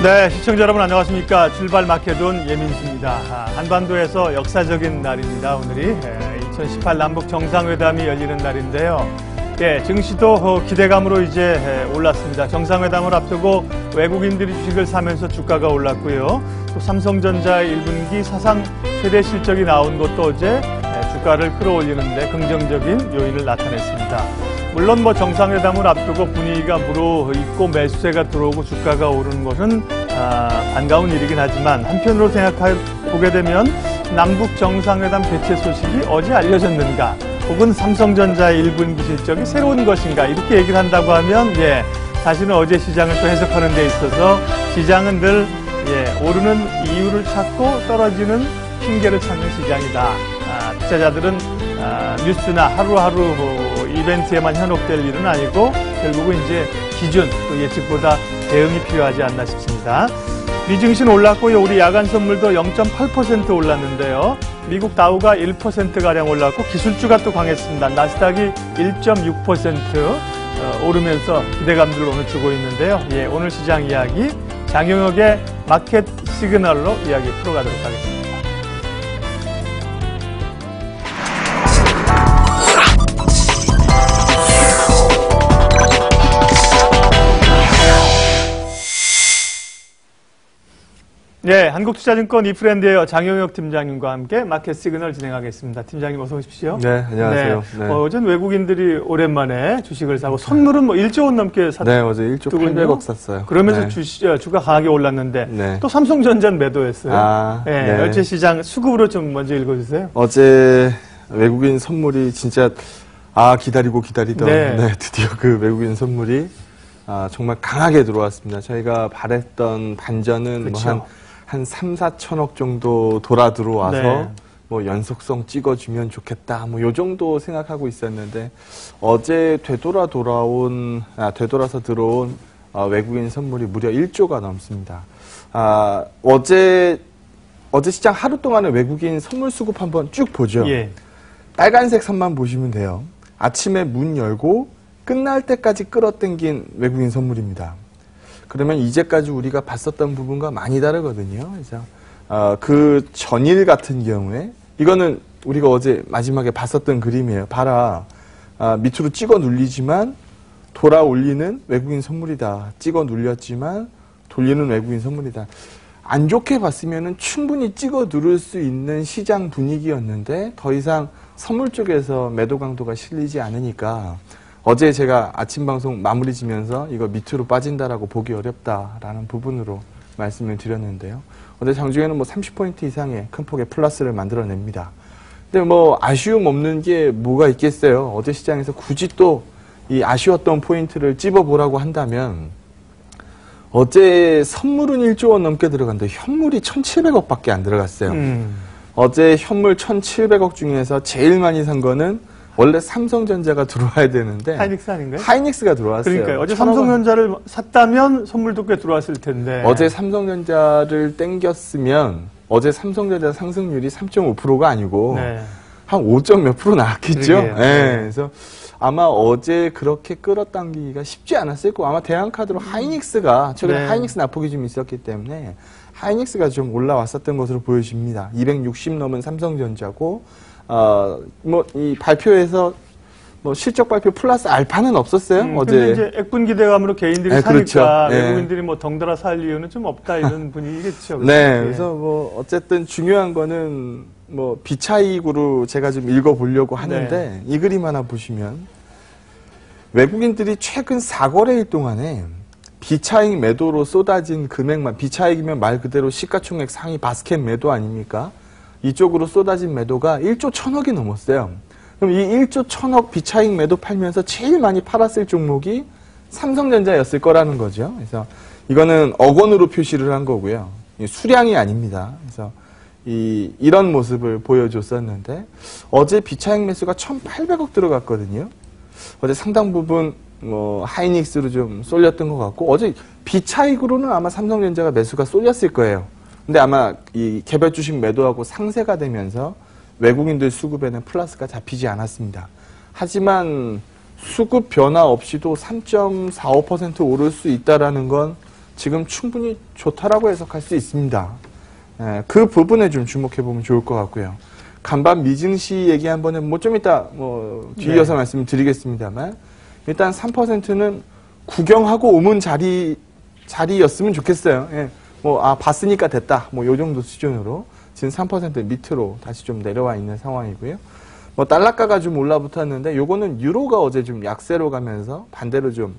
네, 시청자 여러분 안녕하십니까. 출발 마켓온 예민수입니다. 한반도에서 역사적인 날입니다. 오늘이 2018 남북 정상회담이 열리는 날인데요. 증시도 기대감으로 이제 올랐습니다. 정상회담을 앞두고 외국인들이 주식을 사면서 주가가 올랐고요. 또 삼성전자의 1분기 사상 최대 실적이 나온 것도 어제 주가를 끌어올리는데 긍정적인 요인을 나타냈습니다. 물론 정상회담을 앞두고 분위기가 무르익고 매수세가 들어오고 주가가 오르는 것은 반가운 일이긴 하지만 한편으로 생각해보게 되면 남북 정상회담 개최 소식이 어제 알려졌는가 혹은 삼성전자의 1분기 실적이 새로운 것인가 이렇게 얘기를 한다고 하면 사실은 어제 시장을 또 해석하는 데 있어서 시장은 늘 오르는 이유를 찾고 떨어지는 핑계를 찾는 시장이다. 투자자들은 뉴스나 하루하루 이벤트에만 현혹될 일은 아니고 결국은 이제 기준 또 예측보다 대응이 필요하지 않나 싶습니다. 미증신 올랐고요. 우리 야간 선물도 0.8% 올랐는데요. 미국 다우가 1%가량 올랐고 기술주가 또 강했습니다. 나스닥이 1.6% 오르면서 기대감들을 오늘 주고 있는데요. 오늘 시장 이야기 장용혁의 마켓 시그널로 이야기 풀어가도록 하겠습니다. 한국투자증권 이프랜드의 장용혁 팀장님과 함께 마켓 시그널 진행하겠습니다. 팀장님 어서 오십시오. 네, 안녕하세요. 네. 어제는 외국인들이 오랜만에 주식을 사고 선물은 1조 원 넘게 샀더군요. 네, 어제 1조 800억 샀어요. 그러면서 주가 강하게 올랐는데 또 삼성전자는 매도했어요. 어제 시장 수급으로 좀 먼저 읽어주세요. 어제 외국인 선물이 진짜 기다리던 드디어 그 외국인 선물이 정말 강하게 들어왔습니다. 저희가 바랬던 반전은 한 3, 4천억 정도 돌아 들어와서 연속성 찍어주면 좋겠다. 요 정도 생각하고 있었는데 어제 되돌아서 들어온 외국인 선물이 무려 1조가 넘습니다. 어제 시장 하루 동안의 외국인 선물 수급 한번 쭉 보죠. 빨간색 선만 보시면 돼요. 아침에 문 열고 끝날 때까지 끌어당긴 외국인 선물입니다. 그러면 이제까지 우리가 봤었던 부분과 많이 다르거든요. 그래서 그 전일 같은 경우에 이거는 우리가 어제 마지막에 봤었던 그림이에요. 봐라. 밑으로 찍어 눌리지만 돌아 올리는 외국인 선물이다. 찍어 눌렸지만 돌리는 외국인 선물이다. 안 좋게 봤으면 충분히 찍어 누를 수 있는 시장 분위기였는데 더 이상 선물 쪽에서 매도 강도가 실리지 않으니까 어제 제가 아침 방송 마무리 지면서 이거 밑으로 빠진다라고 보기 어렵다라는 부분으로 말씀을 드렸는데요. 어제 장중에는 30포인트 이상의 큰 폭의 플러스를 만들어냅니다. 근데 아쉬움 없는 게 뭐가 있겠어요. 어제 시장에서 굳이 또 이 아쉬웠던 포인트를 찝어보라고 한다면 어제 선물은 1조 원 넘게 들어갔는데 현물이 1,700억 밖에 안 들어갔어요. 어제 현물 1,700억 중에서 제일 많이 산 거는 원래 삼성전자가 들어와야 되는데 하이닉스 아닌가요? 하이닉스가 들어왔어요. 그러니까요. 어제 삼성전자를 샀다면 선물도 꽤 들어왔을 텐데. 어제 삼성전자를 땡겼으면 어제 삼성전자 상승률이 3.5%가 아니고 한 5점 몇 프로 나왔겠죠. 그래서 아마 어제 그렇게 끌어당기기가 쉽지 않았을 거고 아마 대한카드로 하이닉스가 최근에 하이닉스 낙폭이 좀 있었기 때문에 하이닉스가 좀 올라왔었던 것으로 보여집니다. 260 넘은 삼성전자고 이 발표에서 실적 발표 플러스 알파는 없었어요. 어제. 근데 이제 액분 기대감으로 개인들이 사니까 외국인들이 덩달아 살 이유는 좀 없다 이런 분위기겠죠. 그래서 어쨌든 중요한 거는 비차익으로 제가 좀 읽어보려고 하는데 이 그림 하나 보시면 외국인들이 최근 4거래일 동안에 비차익 매도로 쏟아진 금액만 비차익이면 말 그대로 시가총액 상위 바스켓 매도 아닙니까? 이쪽으로 쏟아진 매도가 1조 1,000억이 넘었어요. 그럼 이 1조 1,000억 비차익 매도 팔면서 제일 많이 팔았을 종목이 삼성전자였을 거라는 거죠. 그래서 이거는 억 원으로 표시를 한 거고요. 수량이 아닙니다. 그래서 이런 모습을 보여줬었는데 어제 비차익 매수가 1,800억 들어갔거든요. 어제 상당 부분 하이닉스로 좀 쏠렸던 것 같고 어제 비차익으로는 아마 삼성전자가 매수가 쏠렸을 거예요. 근데 아마 이 개별 주식 매도하고 상세가 되면서 외국인들 수급에는 플러스가 잡히지 않았습니다. 하지만 수급 변화 없이도 3.45% 오를 수 있다라는 건 지금 충분히 좋다라고 해석할 수 있습니다. 그 부분에 좀 주목해보면 좋을 것 같고요. 간밤 미증시 얘기 한번은 뭐 좀 이따 뒤이어서 말씀을 드리겠습니다만 일단 3%는 구경하고 오문 자리였으면 좋겠어요. 봤으니까 됐다. 요 정도 수준으로 지금 3% 밑으로 다시 좀 내려와 있는 상황이고요. 달러가가 좀 올라붙었는데 요거는 유로가 어제 좀 약세로 가면서 반대로 좀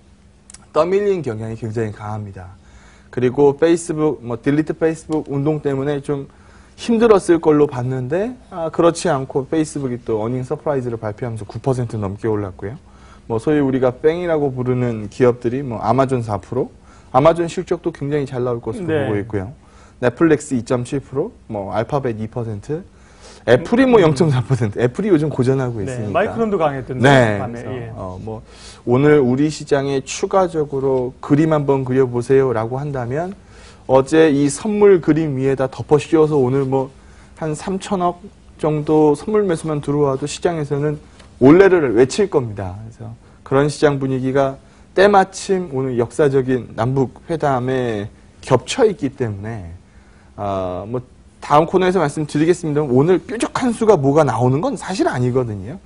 떠밀린 경향이 굉장히 강합니다. 그리고 페이스북, 딜리트 페이스북 운동 때문에 좀 힘들었을 걸로 봤는데, 그렇지 않고 페이스북이 또 어닝 서프라이즈를 발표하면서 9% 넘게 올랐고요. 소위 우리가 뺑이라고 부르는 기업들이 아마존 4%, 아마존 실적도 굉장히 잘 나올 것으로 보고 있고요. 넷플릭스 2.7%, 알파벳 2%, 애플이 0.4%, 애플이 요즘 고전하고 있으니까. 마이크론도 강했던데. 네. 그래서, 오늘 우리 시장에 추가적으로 그림 한번 그려보세요라고 한다면 어제 이 선물 그림 위에다 덮어 씌워서 오늘 한 3천억 정도 선물 매수만 들어와도 시장에서는 올레를 외칠 겁니다. 그래서 그런 시장 분위기가 때마침 오늘 역사적인 남북 회담에 겹쳐 있기 때문에 다음 코너에서 말씀드리겠습니다. 오늘 뾰족한 수가 뭐가 나오는 건 사실 아니거든요.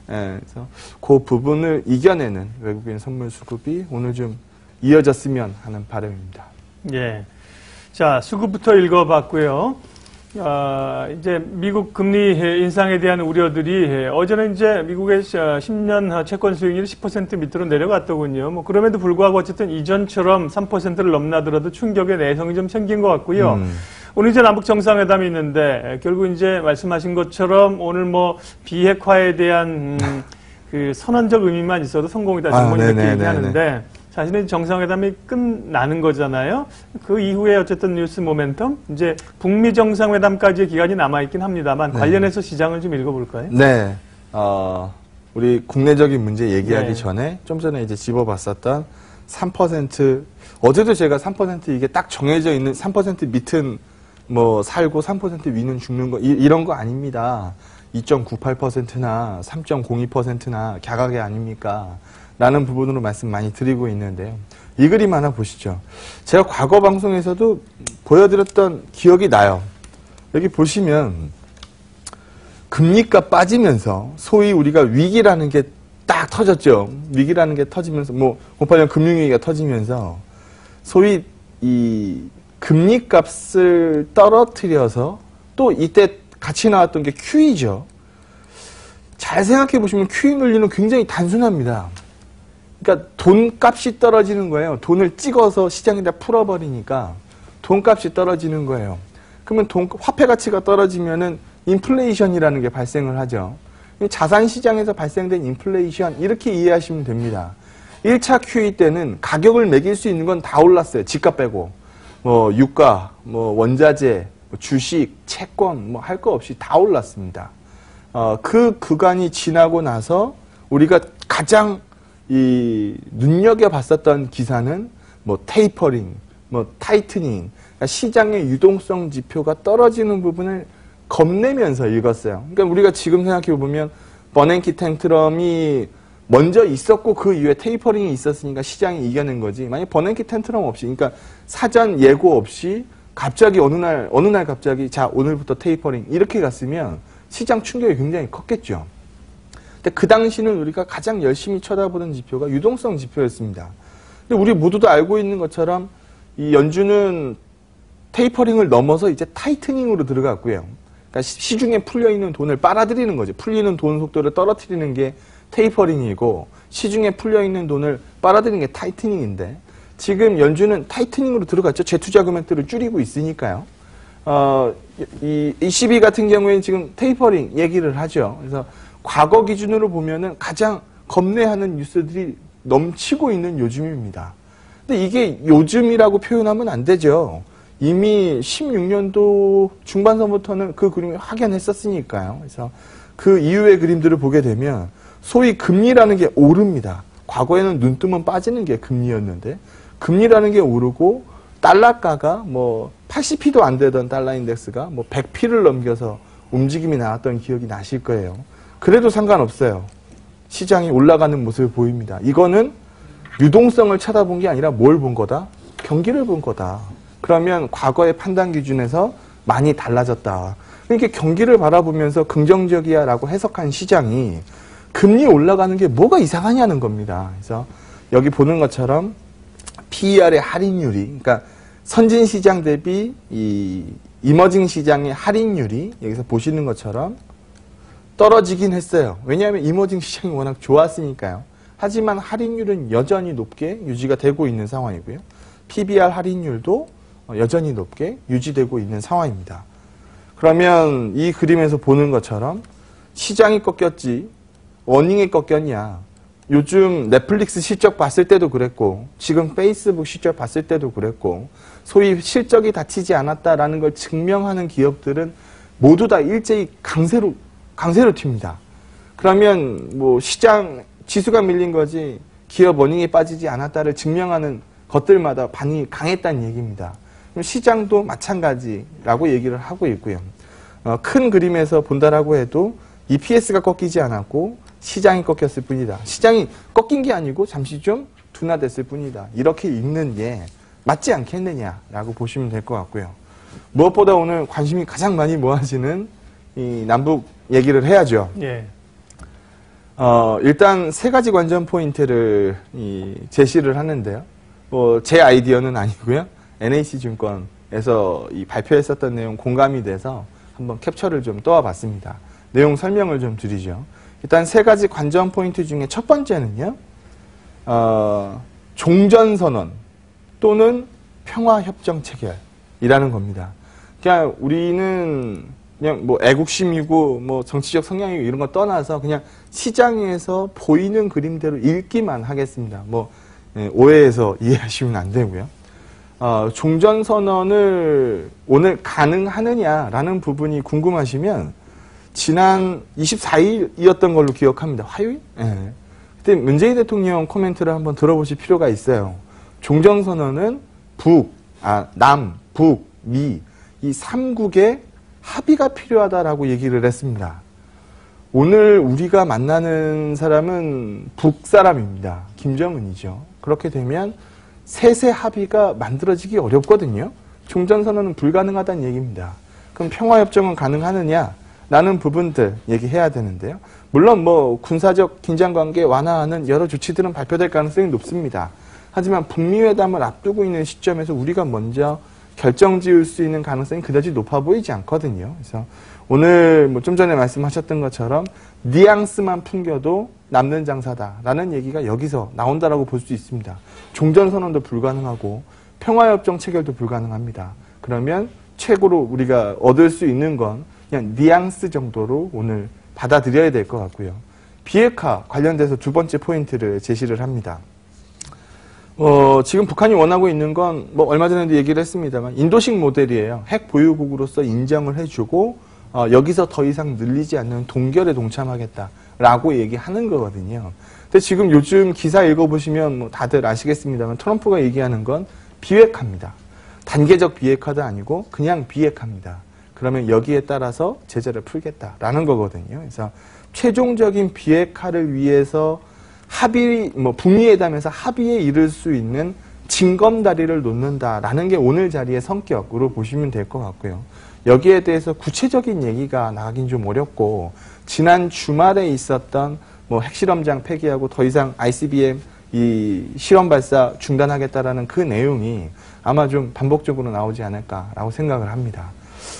그래서 그 부분을 이겨내는 외국인 선물 수급이 오늘 좀 이어졌으면 하는 바람입니다. 예. 자, 수급부터 읽어봤고요. 이제 미국 금리 인상에 대한 우려들이 어제는 이제 미국의 10년 채권 수익률이 10% 밑으로 내려갔더군요. 그럼에도 불구하고 어쨌든 이전처럼 3%를 넘나들어도 충격의 내성이 좀 생긴 것 같고요. 오늘 이제 남북 정상회담이 있는데 결국 이제 말씀하신 것처럼 오늘 비핵화에 대한 그 선언적 의미만 있어도 성공이다 전문이 이렇게 얘기하는데 사실은 정상회담이 끝나는 거잖아요. 그 이후에 어쨌든 뉴스 모멘텀 이제 북미 정상회담까지의 기간이 남아 있긴 합니다만 관련해서 시장을 좀 읽어볼까요? 네. 우리 국내적인 문제 얘기하기 전에 좀 전에 이제 집어봤었던 3% 어제도 제가 3% 이게 딱 정해져 있는 3% 밑은 살고 3% 위는 죽는 거 이런 거 아닙니다. 2.98%나 3.02%나 갸가게 아닙니까? 라는 부분으로 말씀 많이 드리고 있는데요. 이 그림 하나 보시죠. 제가 과거 방송에서도 보여드렸던 기억이 나요. 여기 보시면 금리가 빠지면서 소위 우리가 위기라는 게 딱 터졌죠. 위기라는 게 터지면서 58년 금융위기가 터지면서 소위 이 금리 값을 떨어뜨려서 또 이때 같이 나왔던 게 QE죠. 잘 생각해 보시면 QE 논리는 굉장히 단순합니다. 그러니까 돈값이 떨어지는 거예요. 돈을 찍어서 시장에다 풀어버리니까 돈값이 떨어지는 거예요. 그러면 화폐 가치가 떨어지면은 인플레이션이라는 게 발생을 하죠. 자산 시장에서 발생된 인플레이션 이렇게 이해하시면 됩니다. 1차 QE 때는 가격을 매길 수 있는 건 다 올랐어요. 집값 빼고. 유가, 원자재, 주식, 채권, 할 거 없이 다 올랐습니다. 그 구간이 지나고 나서 우리가 가장 눈여겨봤었던 기사는 테이퍼링, 타이트닝, 그러니까 시장의 유동성 지표가 떨어지는 부분을 겁내면서 읽었어요. 그러니까 우리가 지금 생각해보면 버냉키 텐트럼이 먼저 있었고 그 이후에 테이퍼링이 있었으니까 시장이 이겨낸 거지. 만약 버냉키 텐트럼 없이, 그러니까 사전 예고 없이 갑자기 어느 날 갑자기 자 오늘부터 테이퍼링 이렇게 갔으면 시장 충격이 굉장히 컸겠죠. 근데 그 당시는 우리가 가장 열심히 쳐다보던 지표가 유동성 지표였습니다. 근데 우리 모두도 알고 있는 것처럼 이 연준은 테이퍼링을 넘어서 이제 타이트닝으로 들어갔고요. 그러니까 시중에 풀려있는 돈을 빨아들이는 거죠. 풀리는 돈 속도를 떨어뜨리는 게 테이퍼링이고 시중에 풀려있는 돈을 빨아들이는 게 타이트닝인데 지금 연준은 타이트닝으로 들어갔죠. 재투자 금액들을 줄이고 있으니까요. 이 ECB 같은 경우에는 지금 테이퍼링 얘기를 하죠. 그래서 과거 기준으로 보면은 가장 겁내하는 뉴스들이 넘치고 있는 요즘입니다. 근데 이게 요즘이라고 표현하면 안 되죠. 이미 16년도 중반서부터는 그 그림을 확연했었으니까요. 그래서 그 이후의 그림들을 보게 되면 소위 금리라는 게 오릅니다. 과거에는 눈 뜨면 빠지는 게 금리였는데 금리라는 게 오르고 달러가가 80p도 안 되던 달러 인덱스가 100p를 넘겨서 움직임이 나왔던 기억이 나실 거예요. 그래도 상관없어요. 시장이 올라가는 모습을 보입니다. 이거는 유동성을 쳐다본 게 아니라 뭘 본 거다? 경기를 본 거다. 그러면 과거의 판단 기준에서 많이 달라졌다. 그러니까 경기를 바라보면서 긍정적이야 라고 해석한 시장이 금리 올라가는 게 뭐가 이상하냐는 겁니다. 그래서 여기 보는 것처럼 PER의 할인율이, 그러니까 선진 시장 대비 이 이머징 시장의 할인율이 여기서 보시는 것처럼 떨어지긴 했어요. 왜냐하면 이머징 시장이 워낙 좋았으니까요. 하지만 할인율은 여전히 높게 유지가 되고 있는 상황이고요. PBR 할인율도 여전히 높게 유지되고 있는 상황입니다. 그러면 이 그림에서 보는 것처럼 시장이 꺾였지 어닝이 꺾였냐. 요즘 넷플릭스 실적 봤을 때도 그랬고 지금 페이스북 실적 봤을 때도 그랬고 소위 실적이 다치지 않았다라는 걸 증명하는 기업들은 모두 다 일제히 강세로 튑니다. 그러면 뭐 시장 지수가 밀린 거지 기업 어닝이 빠지지 않았다를 증명하는 것들마다 반응이 강했다는 얘기입니다. 그럼 시장도 마찬가지라고 얘기를 하고 있고요. 큰 그림에서 본다라고 해도 EPS가 꺾이지 않았고 시장이 꺾였을 뿐이다. 시장이 꺾인 게 아니고 잠시 좀 둔화됐을 뿐이다. 이렇게 읽는 게 맞지 않겠느냐라고 보시면 될 것 같고요. 무엇보다 오늘 관심이 가장 많이 모아지는 이 남북 얘기를 해야죠. 예. 일단 세 가지 관전 포인트를 제시를 하는데요. 뭐 제 아이디어는 아니고요. NH증권에서 이 발표했었던 내용 공감이 돼서 한번 캡처를 좀 떠와봤습니다. 내용 설명을 좀 드리죠. 일단 세 가지 관전 포인트 중에 첫 번째는요. 종전선언 또는 평화협정 체결이라는 겁니다. 그냥 우리는 그냥 뭐 애국심이고 뭐 정치적 성향이고 이런 거 떠나서 그냥 시장에서 보이는 그림대로 읽기만 하겠습니다. 뭐 오해해서 이해하시면 안 되고요. 종전선언을 오늘 가능하느냐라는 부분이 궁금하시면 지난 24일이었던 걸로 기억합니다. 화요일? 네. 그때 문재인 대통령 코멘트를 한번 들어보실 필요가 있어요. 종전선언은 남, 북, 미 이 3국의 합의가 필요하다라고 얘기를 했습니다. 오늘 우리가 만나는 사람은 북사람입니다. 김정은이죠. 그렇게 되면 세세 합의가 만들어지기 어렵거든요. 종전선언은 불가능하다는 얘기입니다. 그럼 평화협정은 가능하느냐? 라는 부분들 얘기해야 되는데요. 물론 뭐 군사적 긴장관계 완화하는 여러 조치들은 발표될 가능성이 높습니다. 하지만 북미회담을 앞두고 있는 시점에서 우리가 먼저 결정 지을 수 있는 가능성이 그다지 높아 보이지 않거든요. 그래서 오늘 뭐 좀 전에 말씀하셨던 것처럼 뉘앙스만 풍겨도 남는 장사다라는 얘기가 여기서 나온다라고 볼 수 있습니다. 종전선언도 불가능하고 평화협정 체결도 불가능합니다. 그러면 최고로 우리가 얻을 수 있는 건 그냥 뉘앙스 정도로 오늘 받아들여야 될 것 같고요. 비핵화 관련돼서 두 번째 포인트를 제시를 합니다. 지금 북한이 원하고 있는 건 뭐 얼마 전에도 얘기를 했습니다만 인도식 모델이에요. 핵 보유국으로서 인정을 해주고 여기서 더 이상 늘리지 않는 동결에 동참하겠다라고 얘기하는 거거든요. 근데 지금 요즘 기사 읽어보시면 뭐 다들 아시겠습니다만 트럼프가 얘기하는 건 비핵화입니다. 단계적 비핵화도 아니고 그냥 비핵화입니다. 그러면 여기에 따라서 제재를 풀겠다라는 거거든요. 그래서 최종적인 비핵화를 위해서 북미회담에서 합의에 이를 수 있는 징검다리를 놓는다라는 게 오늘 자리의 성격으로 보시면 될 것 같고요. 여기에 대해서 구체적인 얘기가 나가긴 좀 어렵고 지난 주말에 있었던 뭐 핵실험장 폐기하고 더 이상 ICBM 이 실험 발사 중단하겠다라는 그 내용이 아마 좀 반복적으로 나오지 않을까라고 생각을 합니다.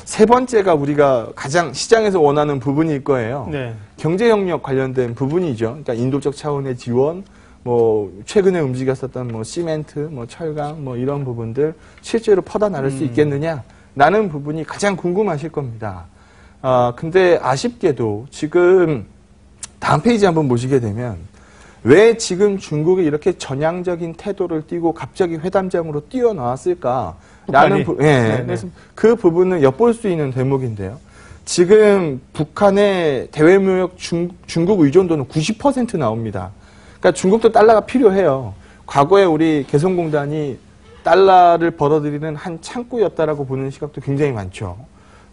세 번째가 우리가 가장 시장에서 원하는 부분일 거예요. 네. 경제 영역 관련된 부분이죠. 그러니까 인도적 차원의 지원, 뭐 최근에 움직였었던 뭐 시멘트, 뭐 철강, 뭐 이런 부분들 실제로 퍼다 나를 수 있겠느냐라는 부분이 가장 궁금하실 겁니다. 근데 아쉽게도 지금 다음 페이지 한번 보시게 되면 왜 지금 중국이 이렇게 전향적인 태도를 띠고 갑자기 회담장으로 뛰어나왔을까? 라는 그래서 그 부분은 엿볼 수 있는 대목인데요. 지금 북한의 대외무역 중국 의존도는 90% 나옵니다. 그러니까 중국도 달러가 필요해요. 과거에 우리 개성공단이 달러를 벌어들이는 한 창구였다라고 보는 시각도 굉장히 많죠.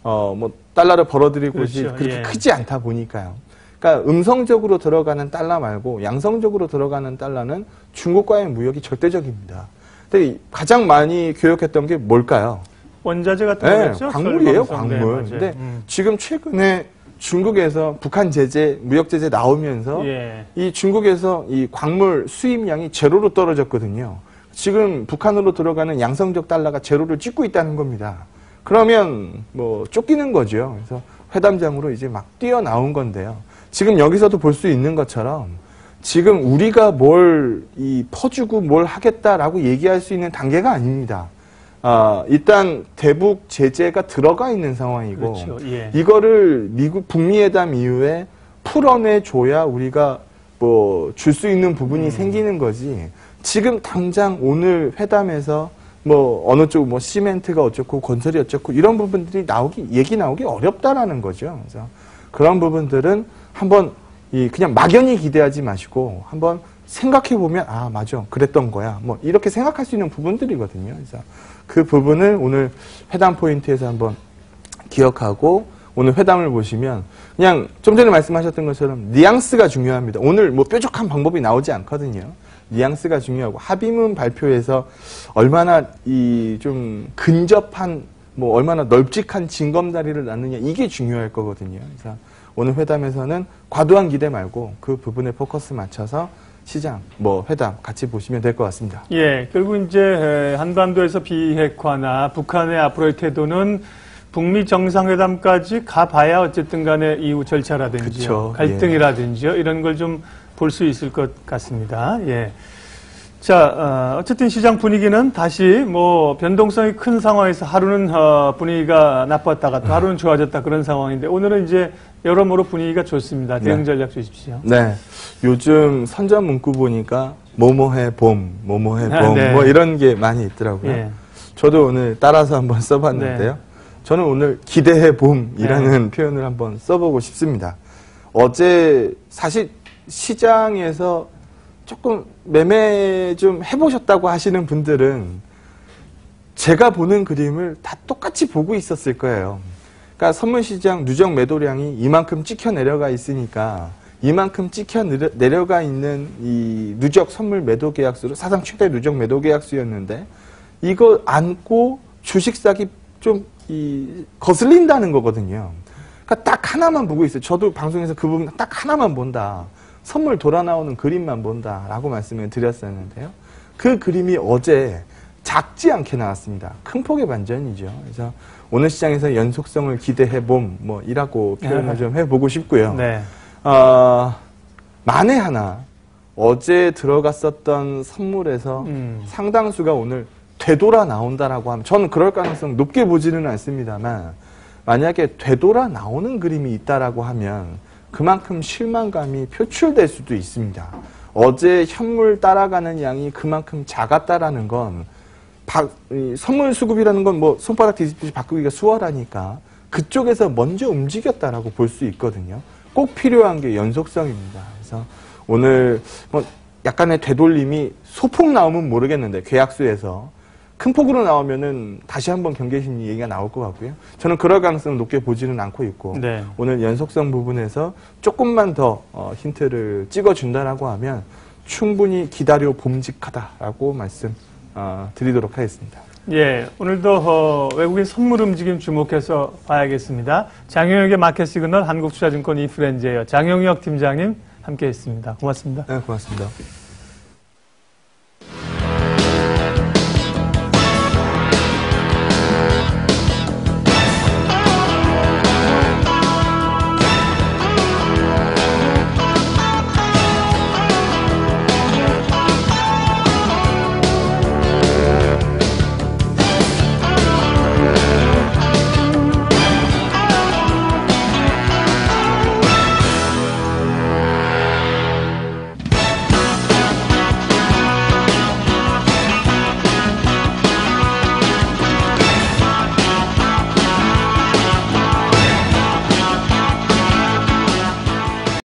뭐 달러를 벌어들일 곳이 그렇죠. 그렇게 크지 않다 보니까요. 그러니까 음성적으로 들어가는 달러 말고 양성적으로 들어가는 달러는 중국과의 무역이 절대적입니다. 근데 가장 많이 교역했던 게 뭘까요? 원자재 같은 네, 거겠죠? 광물이에요, 철광성. 광물. 네, 근데 지금 최근에 중국에서 북한 제재, 무역 제재 나오면서 예. 이 중국에서 이 광물 수입량이 제로로 떨어졌거든요. 지금 북한으로 들어가는 양성적 달러가 제로를 찍고 있다는 겁니다. 그러면 뭐 쫓기는 거죠. 그래서 회담장으로 이제 막 뛰어나온 건데요. 지금 여기서도 볼 수 있는 것처럼 지금 우리가 뭘 퍼주고 뭘 하겠다라고 얘기할 수 있는 단계가 아닙니다. 일단 대북 제재가 들어가 있는 상황이고 그렇죠. 예. 이거를 미국 북미 회담 이후에 풀어내 줘야 우리가 뭐 줄 수 있는 부분이 생기는 거지. 지금 당장 오늘 회담에서 뭐 어느 쪽 뭐 시멘트가 어쩌고 건설이 어쩌고 이런 부분들이 얘기 나오기 어렵다라는 거죠. 그래서 그런 부분들은 한번 그냥 막연히 기대하지 마시고 한번 생각해 보면 아 맞아 그랬던 거야 뭐 이렇게 생각할 수 있는 부분들이거든요. 그래서 그 부분을 오늘 회담 포인트에서 한번 기억하고 오늘 회담을 보시면 그냥 좀 전에 말씀하셨던 것처럼 뉘앙스가 중요합니다. 오늘 뭐 뾰족한 방법이 나오지 않거든요. 뉘앙스가 중요하고 합의문 발표에서 얼마나 좀 근접한 뭐 얼마나 널찍한 징검다리를 놨느냐 이게 중요할 거거든요. 그래서 오늘 회담에서는 과도한 기대 말고 그 부분에 포커스 맞춰서 시장, 뭐 회담 같이 보시면 될 것 같습니다. 예, 결국 이제 한반도에서 비핵화나 북한의 앞으로의 태도는 북미 정상회담까지 가봐야 어쨌든 간에 이후 절차라든지요, 그쵸, 갈등이라든지요, 이런 걸 좀 볼 수 있을 것 같습니다. 예. 자, 어쨌든 시장 분위기는 다시 뭐 변동성이 큰 상황에서 하루는 분위기가 나빴다가 또 하루는 좋아졌다 그런 상황인데 오늘은 이제 여러모로 분위기가 좋습니다. 대응 전략 주십시오. 네. 요즘 선전 문구 보니까 뭐뭐해 봄, 뭐뭐해 봄, 네. 뭐 이런 게 많이 있더라고요. 예. 저도 오늘 따라서 한번 써봤는데요. 네. 저는 오늘 기대해 봄이라는 표현을 한번 써보고 싶습니다. 어제 사실 시장에서 조금 매매 좀 해보셨다고 하시는 분들은 제가 보는 그림을 다 똑같이 보고 있었을 거예요. 그러니까 선물시장 누적 매도량이 이만큼 찍혀 내려가 있으니까 이만큼 찍혀 내려가 있는 이 누적 선물 매도 계약수로 사상 최대 누적 매도 계약수였는데 이거 안고 주식 사기 좀 거슬린다는 거거든요. 그러니까 딱 하나만 보고 있어요. 저도 방송에서 그 부분 딱 하나만 본다. 선물 돌아 나오는 그림만 본다라고 말씀을 드렸었는데요. 그 그림이 어제 작지 않게 나왔습니다. 큰 폭의 반전이죠. 그래서 오늘 시장에서 연속성을 기대해봄 뭐 이라고 표현을 좀 해보고 싶고요. 네. 만에 하나 어제 들어갔었던 선물에서 상당수가 오늘 되돌아 나온다라고 하면 저는 그럴 가능성 높게 보지는 않습니다만 만약에 되돌아 나오는 그림이 있다라고 하면 그만큼 실망감이 표출될 수도 있습니다. 어제 현물 따라가는 양이 그만큼 작았다라는 건 선물 수급이라는 건 뭐 손바닥 뒤집듯이 바꾸기가 수월하니까 그쪽에서 먼저 움직였다라고 볼 수 있거든요. 꼭 필요한 게 연속성입니다. 그래서 오늘 뭐 약간의 되돌림이 소폭 나오면 모르겠는데 계약수에서 큰 폭으로 나오면은 다시 한번 경계심리 얘기가 나올 것 같고요. 저는 그럴 가능성은 높게 보지는 않고 있고 네. 오늘 연속성 부분에서 조금만 더 힌트를 찍어준다라고 하면 충분히 기다려 봄직하다라고 말씀 드리도록 하겠습니다. 예, 오늘도 외국인 선물 움직임 주목해서 봐야겠습니다. 장영혁의 마켓 시그널 한국투자증권 이프렌즈예요. 장영혁 팀장님 함께했습니다. 고맙습니다. 네, 고맙습니다.